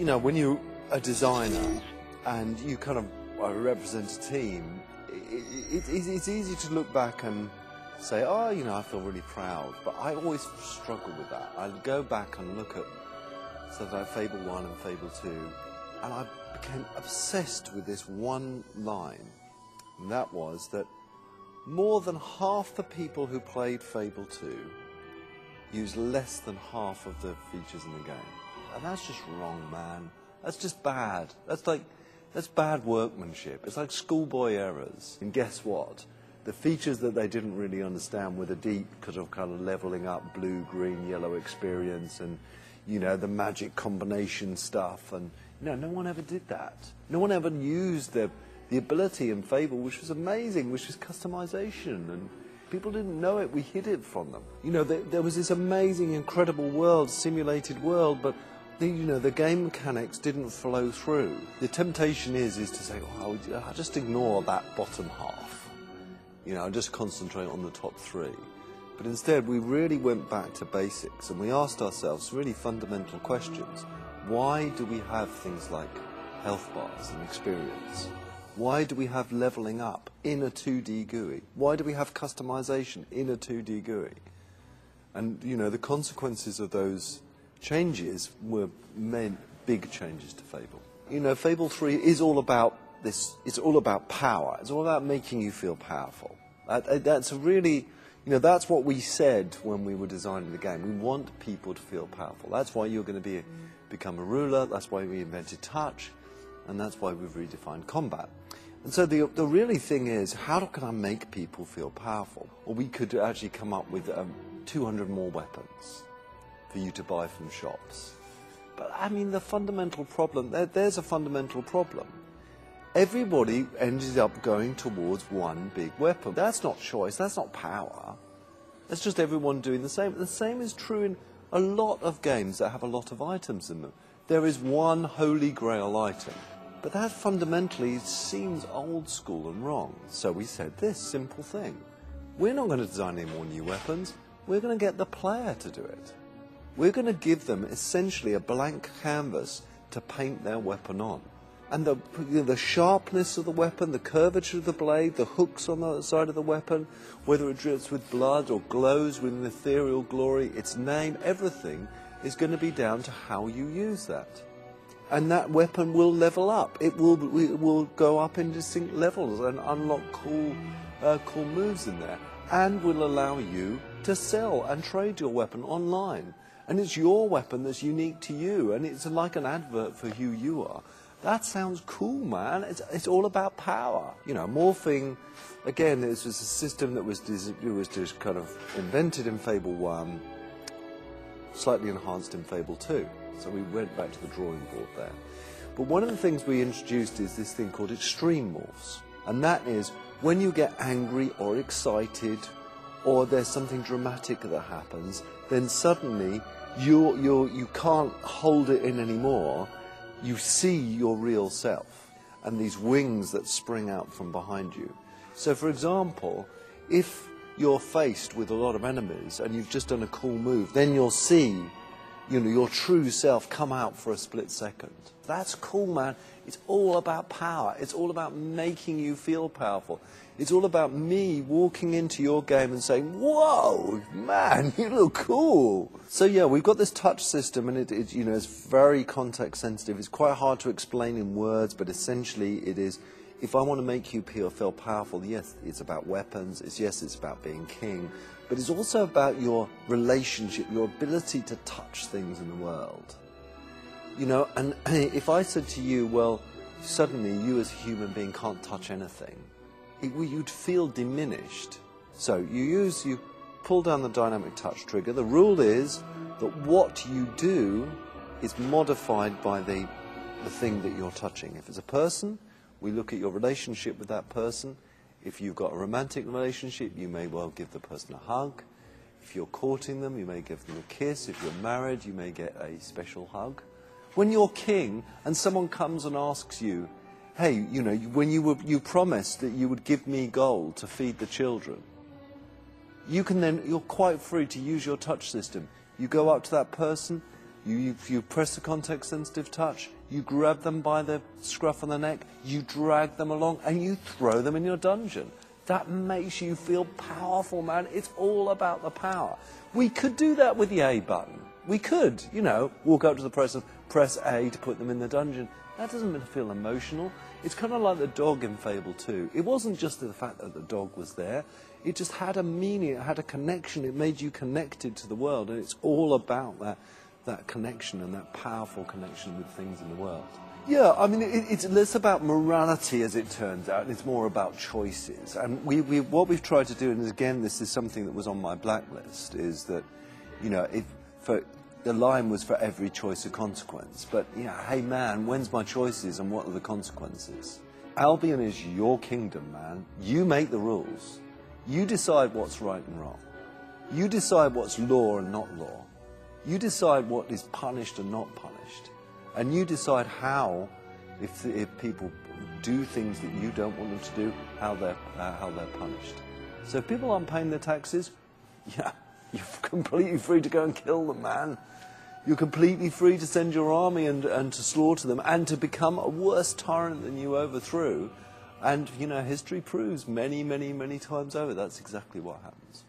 You know, when you're a designer and you kind of represent a team, it's easy to look back and say, oh, you know, I feel really proud. But I always struggle with that. I go back and look at sort of like Fable 1 and Fable 2, and I became obsessed with this one line, and that was that more than half the people who played Fable 2 used less than half of the features in the game. And that's just wrong, man. That's just bad. That's bad workmanship. It's like schoolboy errors. And guess what? The features that they didn't really understand were the deep kind of leveling up blue, green, yellow experience and, you know, the magic combination stuff. And, you know, no one ever did that. No one ever used the ability in Fable, which was amazing, which was customization. And people didn't know it. We hid it from them. You know, there was this amazing, incredible world, simulated world, but the game mechanics didn't flow through. The temptation is to say, oh, I'll just ignore that bottom half. You know, I'll just concentrate on the top three. But instead, we really went back to basics and we asked ourselves really fundamental questions. Why do we have things like health bars and experience? Why do we have leveling up in a 2D GUI? Why do we have customization in a 2D GUI? And, you know, the consequences of those changes were big changes to Fable. You know, Fable 3 is all about this, it's all about power. It's all about making you feel powerful. That's really, you know, that's what we said when we were designing the game. We want people to feel powerful. That's why you're going to become a ruler. That's why we invented touch. And that's why we've redefined combat. And so the really thing is, how can I make people feel powerful? Well, we could actually come up with 200 more weapons for you to buy from shops. But I mean, the fundamental problem, there's a fundamental problem. Everybody ended up going towards one big weapon. That's not choice, that's not power. That's just everyone doing the same. The same is true in a lot of games that have a lot of items in them. There is one holy grail item. But that fundamentally seems old school and wrong. So we said this simple thing. We're not going to design any more new weapons. We're going to get the player to do it. We're going to give them essentially a blank canvas to paint their weapon on. And the sharpness of the weapon, the curvature of the blade, the hooks on the side of the weapon, whether it drips with blood or glows with an ethereal glory, its name, everything is going to be down to how you use that. And that weapon will level up. It will go up in distinct levels and unlock cool moves in there. And will allow you to sell and trade your weapon online. And it's your weapon that's unique to you, and it's like an advert for who you are. That sounds cool, man. It's all about power. You know, morphing, again, this was a system that was just kind of invented in Fable 1, slightly enhanced in Fable 2. So we went back to the drawing board there. But one of the things we introduced is this thing called extreme morphs. And that is when you get angry or excited or there's something dramatic that happens, then suddenly you can't hold it in anymore. You see your real self and these wings that spring out from behind you. So for example, if you're faced with a lot of enemies and you've just done a cool move, then you'll see, you know, your true self come out for a split second. That's cool, man. It's all about power. It's all about making you feel powerful. It's all about me walking into your game and saying, whoa, man, you look cool. So yeah, we've got this touch system and it's very context sensitive. It's quite hard to explain in words, but essentially it is, if I want to make you feel powerful, yes, it's about weapons. Yes, it's about being king. But it's also about your relationship, your ability to touch things in the world. You know, and if I said to you, well, suddenly you as a human being can't touch anything, you'd feel diminished. So you pull down the dynamic touch trigger. The rule is that what you do is modified by the thing that you're touching. If it's a person, we look at your relationship with that person. If you've got a romantic relationship, you may well give the person a hug. If you're courting them, you may give them a kiss. If you're married, you may get a special hug. When you're king and someone comes and asks you, hey, you know, when you promised that you would give me gold to feed the children, you're quite free to use your touch system. You go up to that person, You press the context-sensitive touch, you grab them by the scruff of the neck, you drag them along, and you throw them in your dungeon. That makes you feel powerful, man. It's all about the power. We could do that with the A button. We could, you know, walk up to the person, press A to put them in the dungeon. That doesn't feel emotional. It's kind of like the dog in Fable II. It wasn't just the fact that the dog was there. It just had a meaning, it had a connection. It made you connected to the world, and it's all about that connection and that powerful connection with things in the world. Yeah, I mean, it's less about morality, as it turns out, and it's more about choices. And what we've tried to do, and again, this is something that was on my blacklist, is that, you know, the line was for every choice a consequence. But, you know, hey, man, when's my choices and what are the consequences? Albion is your kingdom, man. You make the rules. You decide what's right and wrong. You decide what's law and not law. You decide what is punished and not punished. And you decide how, if people do things that you don't want them to do, how they're punished. So if people aren't paying their taxes, yeah, you're completely free to go and kill them, man. You're completely free to send your army and to slaughter them and to become a worse tyrant than you overthrew. And, you know, history proves many, many, many times over that's exactly what happens.